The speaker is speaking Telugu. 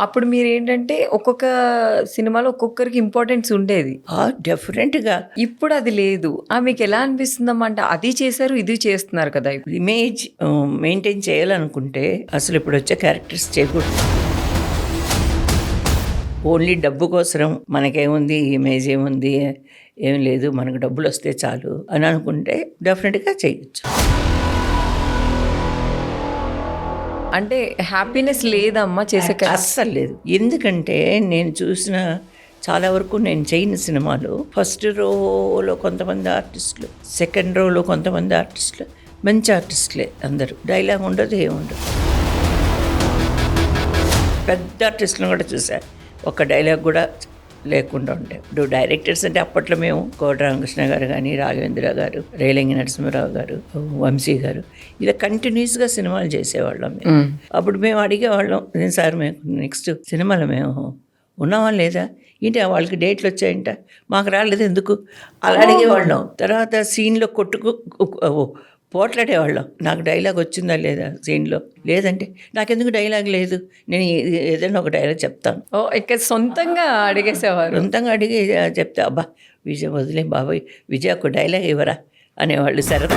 అప్పుడు మీరేంటంటే ఒక్కొక్క సినిమాలో ఒక్కొక్కరికి ఇంపార్టెన్స్ ఉండేది. డెఫినెట్గా ఇప్పుడు అది లేదు. మీకెలా అనిపిస్తుందమ్మా? అంటే అది చేశారు, ఇది చేస్తున్నారు కదా! ఇమేజ్ మెయింటైన్ చేయాలనుకుంటే అసలు ఇప్పుడు వచ్చే క్యారెక్టర్స్ చేయకూడదు. ఓన్లీ డబ్బు కోసం మనకేముంది, ఇమేజ్ ఏముంది, ఏం లేదు, మనకు డబ్బులు వస్తే చాలు అని అనుకుంటే డెఫినెట్గా చేయొచ్చు. అంటే హ్యాపీనెస్ లేదమ్మా చేసే అస్సలు లేదు. ఎందుకంటే నేను చూసిన చాలా వరకు నేను చేయని సినిమాలు ఫస్ట్ రోలో కొంతమంది ఆర్టిస్టులు, సెకండ్ రోలో కొంతమంది ఆర్టిస్టులు, మంచి ఆర్టిస్టులే అందరూ. డైలాగ్ ఉండదు, ఏముండదు. పెద్ద ఆర్టిస్టులను కూడా చూశాను, ఒక్క డైలాగ్ కూడా లేకుండా ఉండే. ఇప్పుడు డైరెక్టర్స్ అంటే అప్పట్లో మేము కోట రామకృష్ణ గారు కానీ, రాఘవేంద్ర గారు, రేలంగి నరసింహరావు గారు, వంశీ గారు, ఇలా కంటిన్యూస్గా సినిమాలు చేసేవాళ్ళం మేము. అప్పుడు మేము అడిగేవాళ్ళం, సార్ మేము నెక్స్ట్ సినిమాలో మేము ఉన్నావా లేదా, ఏంటి వాళ్ళకి డేట్లు వచ్చాయంట, మాకు రాలేదు ఎందుకు, అలా అడిగేవాళ్ళం. తర్వాత సీన్లో పోట్లాడేవాళ్ళం, నాకు డైలాగ్ వచ్చిందా లేదా సీన్లో, లేదంటే నాకెందుకు డైలాగ్ లేదు, నేను ఏదైనా ఒక డైలాగ్ చెప్తాను. ఇక్కడ సొంతంగా అడిగేసేవారు. సొంతంగా అడిగి చెప్తే, అబ్బా విజయ్ వదిలే బాబాయ్, విజయ్ ఒక డైలాగ్ ఇవ్వరా అనేవాళ్ళు. సరే